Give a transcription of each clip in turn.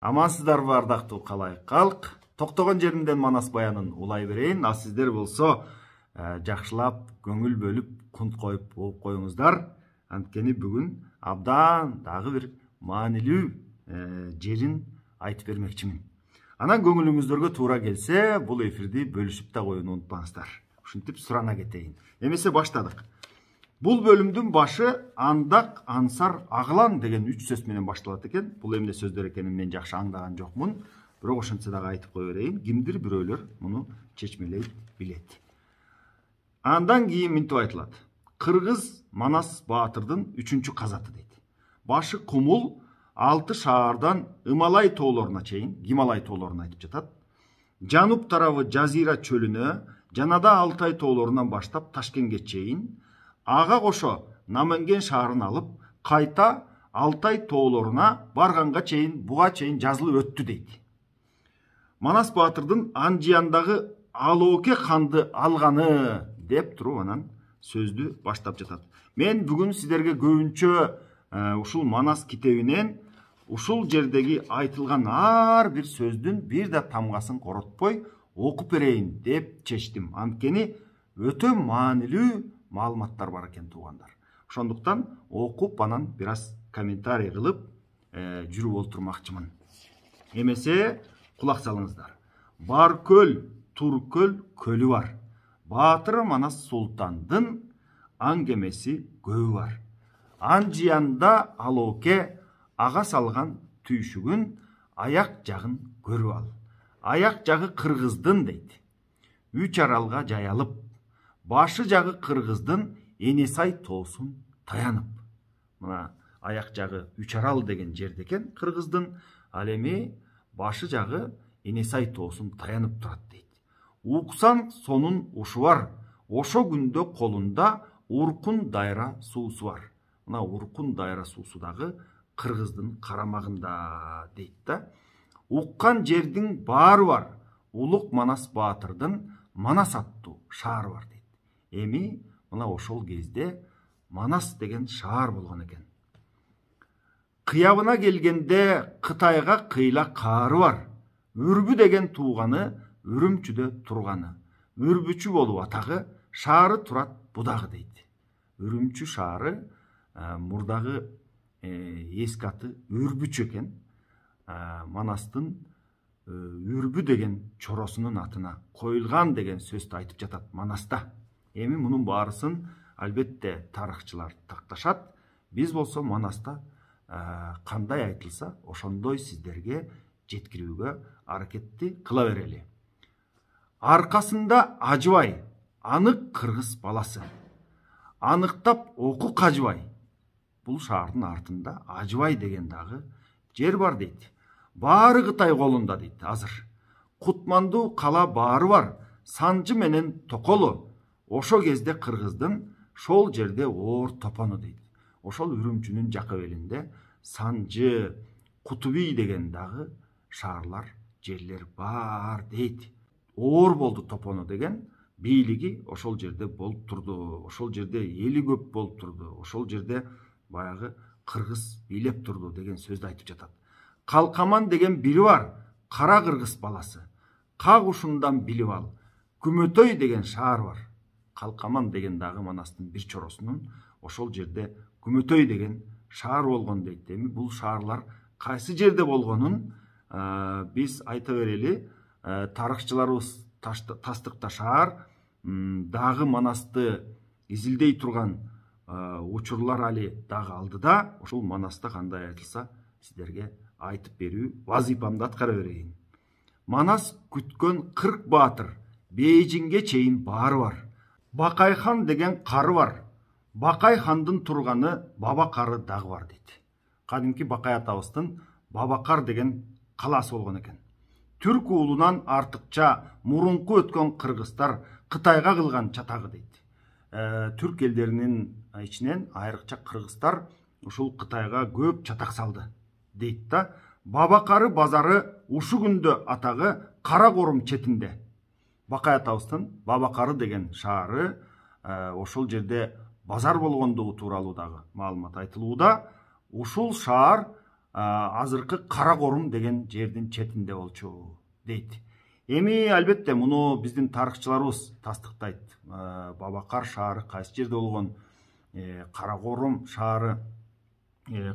Амансыздарбы ардактуу калай калк. Токтогон жеримден Манас баянын улай берейин. А сиздер болсо жакшылап, көңүл бөлүп, кунт коюп окуп коюңуздар. Анткени бүгүн абдан дагы бир маанилүү жерин айтып бермекчимин. Анан көңүлүңүздөргө туура келсе, бул эфирди бөлүшүп да коюуну унутпаңыздар. Ушинтип сурана кетейин. Эмесе баштадык. Бул бөлүмдүн башы андак, ансар, агылан деген 3 сөз менен башталат экен. Бул эмне сөздөр экенин мен жакшы аңдаган жокмун. Бирок ошентсе дагы айтып кое берейин. Кимдир бирөөлөр муну чечмелей билет. Андан кийин мынтип айтылат. Кыргыз Манас Баатырдын 3-чү казаты дейт. Башы кумул 6 шаардан Ымалай тоолоруна чейин, Гималай тоолоруна айтып жатат. Жануб тарабы Жазира чөлүнө, жанада Алтай тоолорунан баштап Ташкентке чейин, ага кошо Наменген шаарын алып, кайта Алтай тоолоруна барганга чейин, буга чейин жазылып өттү дейт. Манас Баатырдын Анжияндагы Алооке ханды алганы деп туруп анан сөздү баштап жатат. Мен бүгүн сиздерге көбүнчө ушул Манас китебинен ушул жердеги айтылган ар бир сөздүн бир да тамгасын коротпой окуп берейин деп чечтим. Анткени өтө маанилүү маалыматтар бар экен туугандар. Ошондуктан окуп анан бир аз комментарий кылып жүрүп олтурмакчымын. Эмесе кулак салыңыздар. Баркөл, Туркөл көлү бар. Баатыр Манас Султандын аңгемеси көбү бар. Анжиянда Алооке ага салган түйшүгүн аяк жагын көрүп ал. Аяк жагы кыргыздын дейт. 3 аралга жаялып, башы жагы кыргыздын Энесай тоосун таянып. Мына аяк жагы 3 арал деген жерде экен кыргыздын, ал эми башы жагы Энесай тоосун таянып турат дейт. Уксан сонун ушу бар. Ошо күндө колунда Уркун дайра суусу бар. Мына Уркун дайра суусу дагы кыргыздын карамагында дейт да. Уккан жердин баары бар. Улук Манас Баатырдын Манас аттуу шаары бар дейт. Эми мына ошол кезде Манас деген шаар болгон экен. Кыябына келгенде Кытайга кыйла каары бар. Үрбү деген тууганы Үрүмчүдө турганы. Үрбүчү болуп атагы, шаары турат будагы дейт. Үрүмчү шаары мурдагы эски аты Үрбүчү экен. Манастын Үрбү деген чоросунун атына коюлган деген сөздү айтып жатат Манаста. Эми мунун баарысын албетте тарыхчылар такташат. Биз болсо Манаста кандай айтылса, ошондой сиздерге жеткирүүгө аракетти кыла берели. Аркасында ажыбай, анык кыргыз баласы. Аныктап оку кажыбай. Бул шаардын артында Ажыбай деген дагы жер бар дейт. Баары Кытай колунда дейт азыр. Кутмандуу кала баары бар. Санжы менен Токолу. Ошо кезде кыргыздын шол жерде оор топону дейт. Ошол Үрүмчүнүн жакы белинде Санжы, Кутуби деген дагы шаарлар, жерлер бар дейт. Оор болду топону деген бийлиги ошол жерде болуп турду. Ошол жерде эли көп болуп турду. Ошол жерде баягы кыргыз бийлеп турду деген сөздү айтып жатат. Калкаман деген бири бар. Кара кыргыз баласы. Каг ушундан билип ал. Күмөтөй деген шаар бар. Калкаман деген дагы Манастын бир чоросунун ошол жерде Күмөтөй деген шаар болгон дейт. Эми бул шаарлар кайсы жерде болгонун биз айта берели. Тарыхчыларыбыз тастыкташаар, дагы Манасты изилдей турган учурлар али дагы алдыда. Ушул Манаста кандай айтылса сиздерге айтып берүү вазипамды аткара берейин. Манас күткөн 40 баатыр, Бейжиңге чейин баары бар. Бакай хан деген кары бар. Бакай хандын турганы Бабакары дагы бар дейт. Кадимки Бакай атабыздын Бабакар деген калаасы болгон экен. Түрк уулунан артыкча мурунку өткөн кыргыздар Кытайга кылган чатагы дейт. Түрк элдеринин ичинен айрыкча кыргыздар ушул Кытайга көп чатак салды дейт да. Бабакары базары ушу күндө атагы Кара Корум четинде. Бакай атабыздын Бабакары деген шаары ошол жерде базар болгондугу тууралуу дагы маалымат айтылууда. Ушул шаар азыркы Кара Корум деген жердин четинде болчу дейт. Эми албетте муну биздин тарыхчыларыбыз тастыктайт. Бабакар шаары кайсы жерде болгон, Кара Корум шаары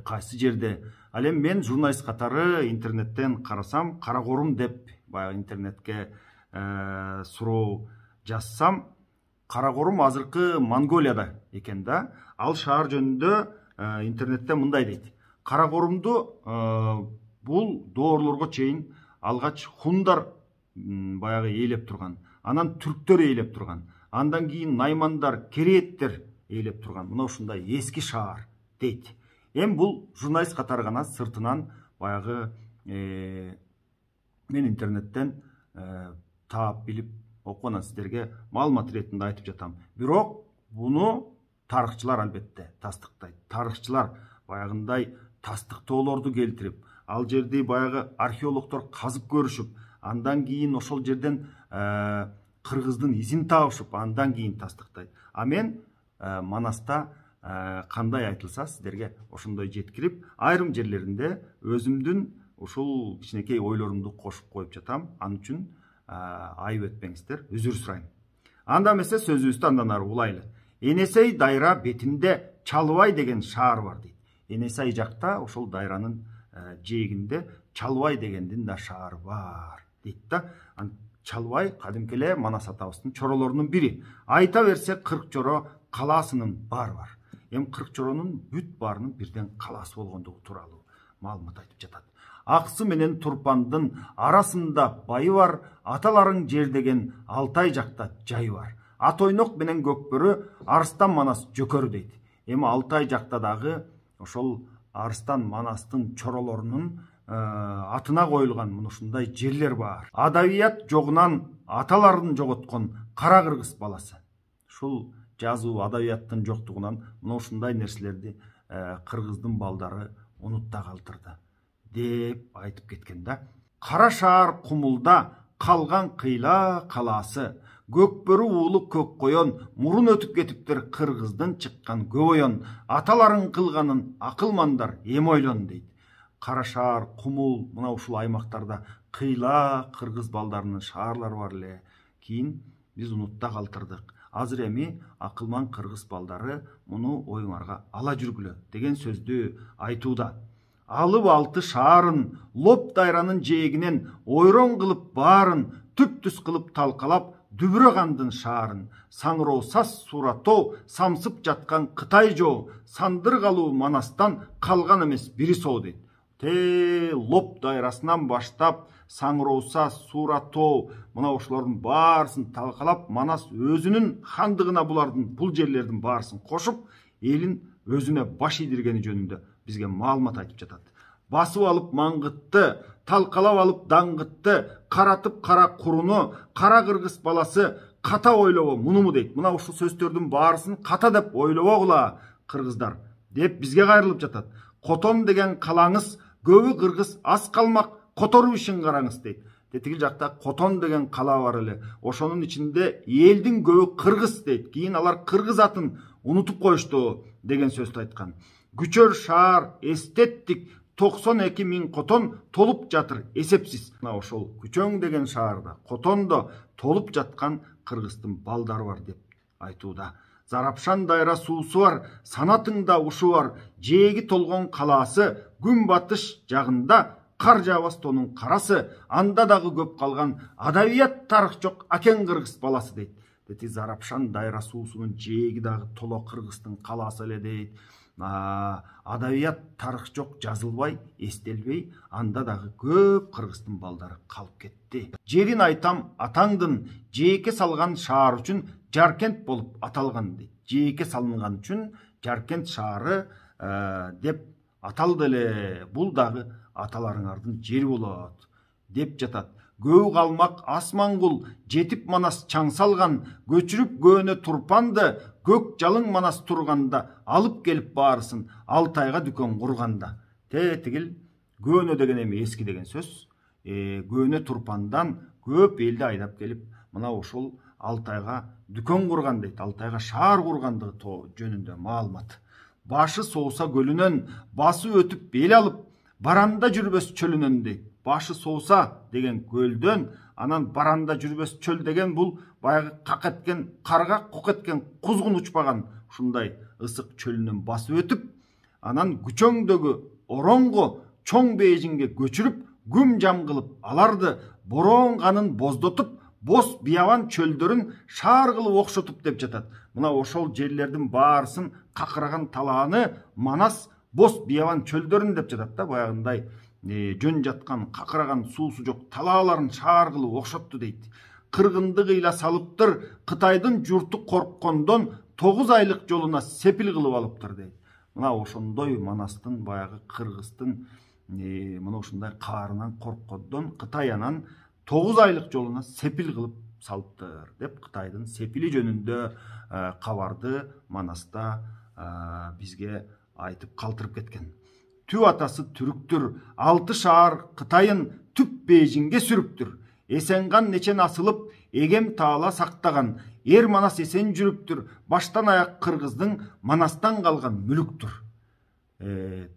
кайсы жерде. Ал эми мен журналист катары интернеттен карасам, Кара Корум деп баягы интернетке суроо жазсам, Кара Корум азыркы Монголияда экен да. Ал шаар жөнүндө интернетте мындай дейт. Кара Корумду бул доорлорго чейин алгач хундар баягы ээлеп турган, анан түрктөр ээлеп турган, андан кийин наймандар, керейеттер ээлеп турган. Мына ушундай эски шаар дейт. Эми бул журналист катары гана сыртынан баягы мен интернеттен таап билип окуп сиздерге маалымат иретинде айтып жатам. Бирок буну тарыхчылар албетте тастыктайт. Тарыхчылар баягындай тастыктоолорду келтирип, ал жерди баягы археологдор казып көрүшүп, андан кийин ошол жерден кыргыздын изин табышып, андан кийин тастыктайт. А мен Манаста кандай айтылса сиздерге ошондой жеткирип, айрым жерлеринде өзүмдүн ушул кичинекей ойлорумду кошуп коюп жатам. Ал үчүн айып этпеңиздер, өзүр сурайм. Анда эмесе сөзүбүздү андан ары улайлы. Энесей дайра бетинде Чалыбай деген шаар бар дейт. Энесей жакта ошол дайранын жээгинде Чалыбай дегендин да шаары бар дейт да. Чалыбай кадимки эле Манас атабыздын чоролорунун бири. Айта берсе 40 чоро калаасынын бар. Эми 40 чоронун бүт баарынын бирден калаасы болгондугу тууралуу маалымат айтып жатат. Аксы менен Турпандын арасында байы бар, аталарың жер деген Алтай жакта жайы бар. Ат ойнок менен көкбөрү, Арыстан Манас жөкөрү дейт. Эми Алтай жакта дагы ошол Арыстан Манастын чоролорунун атына коюлган ушундай жерлер бар. Адабият жогунан аталарын жоготкон кара кыргыз баласы. Ушул жазуу адабияттын жоктугунан мына ушундай нерселерди кыргыздын балдары унутта калтырды деп айтып кеткен да. Кара шаар кумулда калган кыйла калаасы, көкбөрү уулу көк коён, мурун өтүп кетиптир кыргыздын чыккан көп оён, аталарың кылганын акылмандар эми ойлон дейт. Кара шаар, кумул, мына ушул аймактарда кыйла кыргыз балдарынын шаарлары бар эле. Кийин биз унутта калтырдык. Азыр эми акылман кыргыз балдары муну оюңарга ала жүргүлө деген сөздү айтууда. Алып алты шаарын, лоп дайранын жээгинен ойрон кылып баарын, түп-түз кылып талкалап дүбүрө кандын шаарын, саңыроо сас суратоо, самсып жаткан Кытай жоо, сандыргалуу Манастан калган эмес бири соо дейт. Лоп дайрасынан баштап Саңыроуса, Суратоо, мына ошолордун баарысын талкалап, Манас өзүнүн хандыгына бул жерлердин баарысын кошуп, элин өзүнө баш ийдиргени жөнүндө бизге маалымат айтып жатат. Басып алып Маңгытты, талкалап алып Даңгытты, каратып кара куруну, кара кыргыз баласы ката ойлобо мунуму дейт. Мына ушул сөздөрдүн баарысын ката деп ойлобогула кыргыздар деп бизге кайрылып жатат. Котон деген калаңыз, көбү кыргыз аз калмак, которуп ишин караңыз дейт. Тетигил жакта Котон деген кала бар эле. Ошонун ичинде элдин көбү кыргыз дейт. Кийин алар кыргыз атын унутуп коюшту деген сөздү айткан. Күчөр шаар эстеттик 92 000 котон толуп жатыр эсепсиз. Мына ошол Күчөң деген шаарда, Котондо толуп жаткан кыргыздын балдары бар деп айтууда. Зарапшан дайра суусу бар, санатыңда ушу бар, жээги толгон калаасы, күн батыш жагында кар жаабас тонун карасы, анда дагы көп калган адабият тарых жок акен кыргыз баласы дейт. Дети Зарапшан дайра суусунун жээги дагы толо кыргыздын калаасы эле дейт. Адабият тарых жок жазылбай, эстелбей, анда дагы көп кыргыздын балдары калып кетти. Жерин айтам атаңдын, жээкке салган шаар үчүн Жаркент болуп аталган дейт. Жээкке салынган үчүн Жаркент шаары деп аталды эле. Бул дагы аталарыңардын жери болот деп жатат. Көбү калмак Асмангул, жетип Манас чаң салган, көчүрүп көөнө Турпанды, көк жалың Манас турганда, алып келип баарысын Алтайга дүкөн курганда. Тетигил көөнө деген эми эски деген сөз. Көөнө Турпандан көп элди айдап келип, мына ошол Алтайга дүкөн курган дейт. Алтайга шаар кургандыгы жөнүндө маалымат. Башы Соуса көлүнөн басы өтүп бел алып, баранда жүрбөс чөлүнөн дейт. Башы соуса деген көлдөн, анан баранда жүрбөс чөл деген бул баягы как эткен карга, кук эткен кузгун учпаган ушундай ысык чөлүнөн басып өтүп, анан күчөңдөгү ороңго чоң бейжиңге көчүрүп, күм жам кылып аларды, бороон канын боздотуп, бос биябан чөлдөрүн шаар кылып окшотуп деп жатат. Мына ошол жерлердин баарысын какыраган талааны Манас бос биябан чөлдөрүн деп жатат да, баягындай жөн жаткан какыраган суусу жок талааларын шаар кылып окшотту дейт. Кыргынды кыйла салыптыр, Кытайдын журту корккондон 9 айлык жолуна сепил кылып алыптыр дейт. Мына ошондой Манастын баягы Кыргыздын мына ушундай каарынан корккондон Кытай анан 9 айлык жолуна сепил кылып салыптыр деп Кытайдын сепили жөнүндө кабарды Манаста бизге айтып калтырып кеткен. Түп атасы түрүктүр, 6 шаар Кытайын түп Бейжиңге сүрүптүр. Эсенган нечен асылып, эгем таала сактаган, эр Манас эсен жүрүптүр. Баштан аяк Кыргыздын Манастан калган мүлүктүр.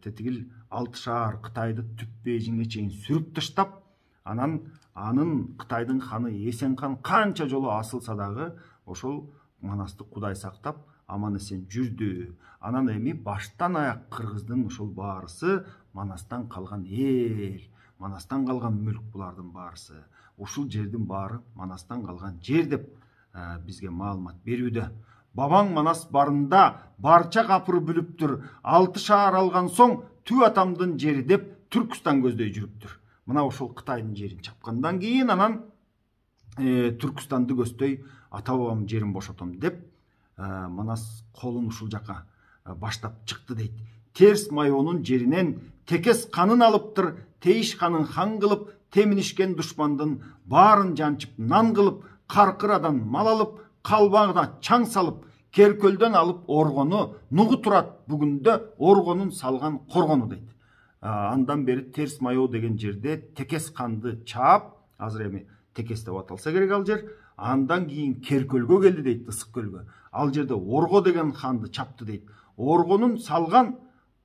Тетигил 6 шаар Кытайды түп Бейжиңге чейин сүрүп таштап, анан Кытайдын ханы Эсенхан канча жолу асылса дагы ошол Манасты Кудай сактап аман эсен жүрдү. Анан эми баштан аяк Кыргыздын ошол баарысы Манастан калган эл, Манастан калган мүлк булардын баарысы. Ушул жердин баары Манастан калган жер деп бизге маалымат берүүдө. Бабаң Манас барында барча капыр бүлүптүр. 6 шаар алган соң түп атамдын жери деп Түркүстан көздөй жүрүптүр. Мына ошол Кытайдын жерин чапкандан кийин анан Түркүстанды көздөй ата бабам жерин бошотом деп Манас колун ушул жака баштап чыкты дейт. Терс Майонун жеринен Текес канын алыптыр, Тейиш ханын хан кылып, теминишкен душмандын баарын жанчып нан кылып, Каркырадан мал алып, Калбагына чаң салып, Керкөлдөн алып Оргону, Нугу турат бүгүндө Оргонун салган коргону дейт. Андан бери Терс Майоо деген жерде Текес ханды чаап, азыр эми Текес деп аталса керек ал жер, андан кийин Керкөлгө келди дейт, Ысык көлгө. Ал жерде Орго деген ханды чапты дейт. Оргонун салган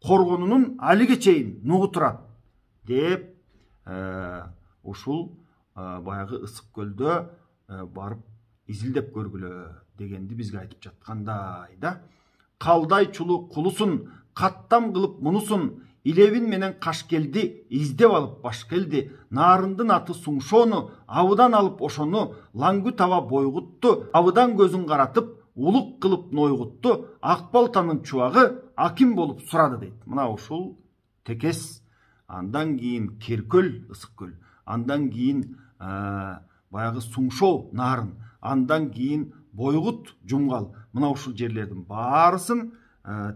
коргонунун алиге чейин Нугу турат деп ушул баягы Ысык көлдө барып изилдеп көргүлө дегенди бизге айтып жаткандай да. Калдай чулу кулусун, каттам кылып мунусун, Илевин менен каш келди, издеп алып баш келди. Нарындын аты Суңшоону, абыдан алып ошону, Лаңгү таба бойгутту, абыдан көзүн каратып, улук кылып нойгутту, Акбалтанын чубагы аким болуп сурады дейт. Мына ушул Текес, андан кийин Керкөл, Ысык көл, андан кийин баягы Суңшоо нарын, андан кийин Бойгут, Жумгал. Мына ушул жерлердин баарысын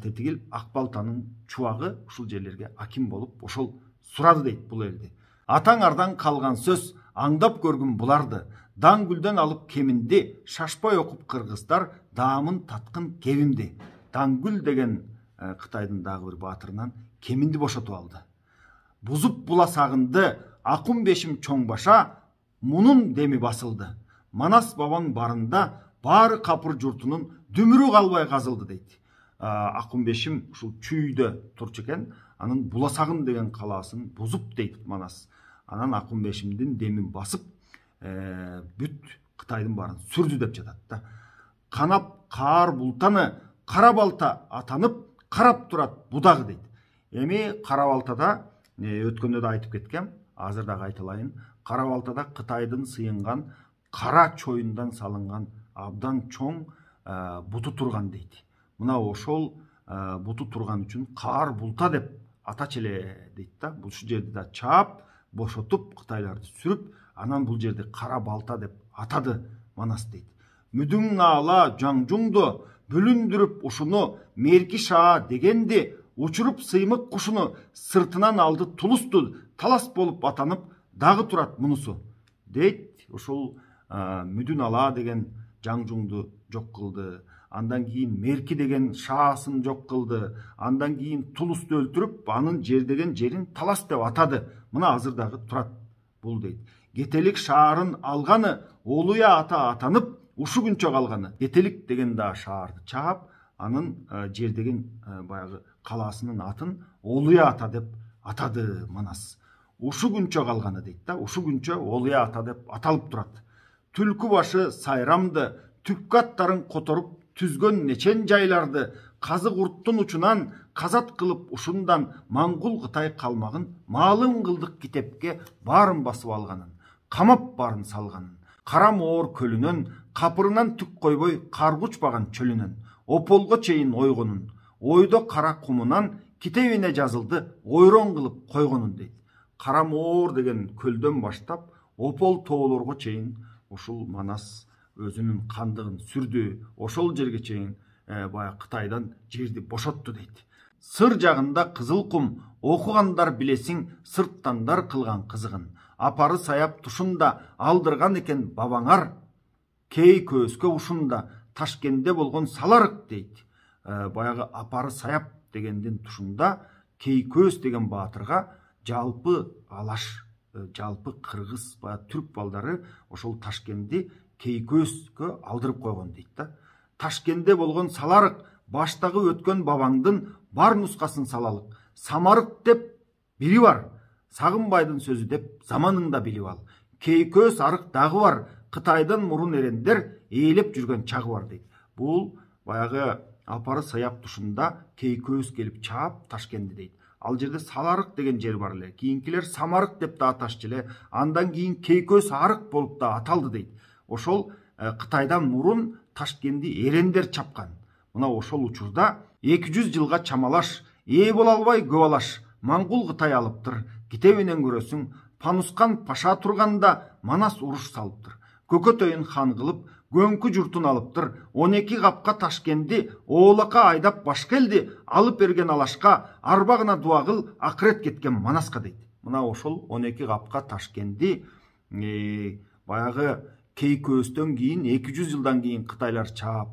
тетигил Акбалтанын чубагы ушул жерлерге аким болуп ошол сурады дейт бул элди. Атаңардан калган сөз, аңдап көргүм буларды. Даңгүлдөн алып кеминди, шашпай окуп кыргыздар, даамын таткын кебимди. Даңгүл деген Кытайдын дагы бир баатырынан кеминди бошотуп алды. Бузуп буласагынды, акун бешим чоң баша, мунун деми басылды. Манас бабаң барында баары капыр журтунун дүмүрү калбай казылды дейт. Акун бешим ушул чүйдө турчу экен, анын Буласагын деген калаасын бузуп дейт Манас. Анан Акун бешимдин демин басып, бүт Кытайдын баарын сүрдү деп жатат да. Канап каар бултаны, кара балта атанып, карап турат будагы дейт. Эми кара балтада өткөндө да айтып кеткем, азыр дагы айтылайын. Кара балтада Кытайдын сыйынган кара чоюндан салынган абдан чоң буту турган дейт. Мына ошол буту турган үчүн каар булта деп атачу эле дейт да. Бул жерди да чаап, бошотуп, Кытайларды сүрүп, анан бул жерди кара балта деп атады Манас дейт. Мүдүң наала жаңжуңду бүлүндүрүп ушуну, мерки шаа дегенди, учуруп сыймык кушуну, сыртынан алды тулусту, талас болуп атанып, дагы турат мунусу дейт. Ушул мүдүн ала деген жаңжуңду жок кылды. Андан кийин мерки деген шаасын жок кылды. Андан кийин тулусту өлтүрүп, анын жер деген жерин талас деп атады. Мына азыр дагы турат бул дейт. Кетелик шаарын алганы, Олуя ата атанып, ушу күнчө калганы. Кетелик деген да шаарды чаап, анын жер деген баягы калаасынын атын Олуя ата деп атады Манас. Ушу күнчө калганы дейт да. Ушу күнчө Олуя ата деп аталып турат. Түлкү башы сайрамды, түпкү аттарын которуп түзгөн нечен жайларды, казы курттун учунан казат кылып ушундан Моңгол Кытай калмагын маалым кылдык китепке баарын басып алганын, камап баарын салганын, кара моор көлүнөн, капырынан түк койбой каргучпаган чөлүнөн, ополго чейин ойгонун, ойдо кара кумунан китебине жазылды ойрон кылып койгонун дейт. Кара моор деген көлдөн баштап опол тоолорго чейин ушул Манас өзүнүн кандыгын сүрдү, ошол жерге чейин баягы Кытайдан жерди бошотту дейт. Сыр жагында кызыл кум, окугандар билесиң сырттандар кылган кызыгын. Апары саяп тушунда алдырган экен бабаңар, кей көзгө ушунда Ташкенде болгон саларык дейт. Баягы апары саяп дегендин тушунда кей көз деген баатырга жалпы алаш, жалпы кыргыз, түрк балдары ошол Ташкенди кей көзгө алдырып койгон дейт да. Ташкенде болгон саларык, баштагы өткөн бабаңдын бар нускасын салалык. Самарык деп бири бар, Сагынбайдын сөзү деп заманыңда билип ал. Кей көз арык дагы бар, Кытайдан мурун эрендер ээлеп жүргөн чагы бар дейт. Бул баягы апары саяп тушунда кей көз келип чаап Ташкенди дейт. Ал жерде саларык деген жер бар эле. Кийинкилер самарык деп да аташчу эле. Андан кийин кей көз арык болуп да аталды дейт. Ошол Кытайдан мурун Ташкенди эрендер чапкан. Мына ошол учурда 200 жылга чамалаш, ээ боло албай көп алаш, Моңгол Кытай алыптыр. Китебинен көрөсүң, Панускан паша турганда Манас уруш салыптыр. Көкөтөйүн хан кылып, көңкү журтун алыптыр. 12 капка Ташкенди оолакка айдап башка элди алып берген алашка, арбагына дуа кыл, акырет кеткен Манаска дейт. Мына ошол 12 капка Ташкенди баягы кей көстөн кийин 200 жылдан кийин Кытайлар чаап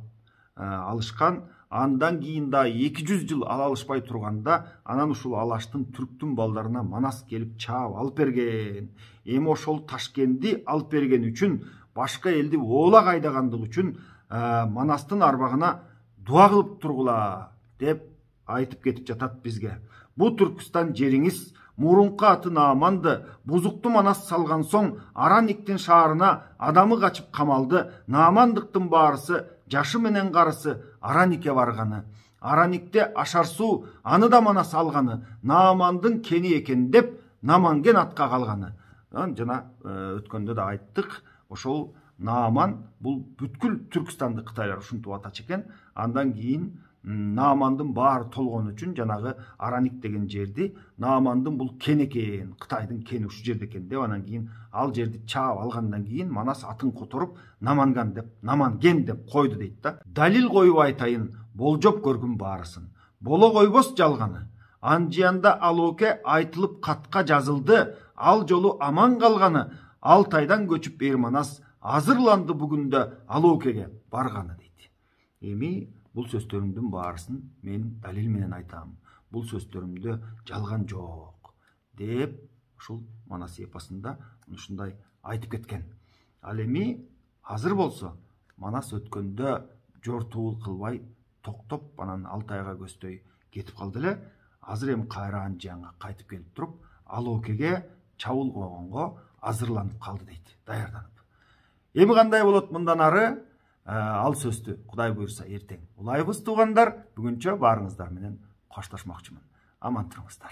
алышкан. Андан кийин да 200 жыл ала алышпай турганда, анан ушул алаштын түрктүн балдарына Манас келип чаап алып берген. Эми ошол Ташкенди алып берген үчүн, башка элди оолак айдагандык үчүн Манастын арбагына дуа кылып тургула деп айтып кетип жатат бизге. Бу Түркүстан жериңиз мурунку аты Нааманды, бузукту Манас салган соң Араниктин шаарына адамы качып камалды. Наамандыктын баарысы, жашы менен карысы Араникке барганы. Араникте ашар суу, аны да Манас алганы. Наамандын кени экен деп Наманген атка калганы. Жана өткөндө да айттык, ошол Нааман бул бүткүл Түркүстанды Кытайлар ушинтип атачу экен. Андан кийин Наамандын баары толгон үчүн жанагы Араник деген жерди Наамандын бул кен экен, Кытайдын кени ушу жерде экен деп, анан кийин ал жерди чаап алгандан кийин Манас атын которуп Наманген деп койду дейт да. Далил коюп айтайын, болжоп көргүн баарысын. Боло койбос жалганы. Анжиянда Алооке айтылып катка жазылды, ал жолу аман калганы. Алтайдан көчүп Манас азырланды бүгүндө Алоокеге барганы дейт. Эми бул сөздөрүмдүн баарысын мен далил менен айтам. Бул сөздөрүмдө жалган жок деп ушул Манас эпосунда ушундай айтып кеткен. Ал эми азыр болсо Манас өткөндө жортуул кылбай токтоп анан Алтайга көздөй кетип калды эле. Азыр эми кайра Анжиянга кайтып келип туруп Алоокеге чабуул койгонго азырланып калды дейт, даярданып. Эми кандай болот мындан ары? Ал сөздү Кудай буйрса эртең улайбыз туугандар. Бүгүнчө баарыңыздар менен коштошмокчумун. Аман туруңуздар.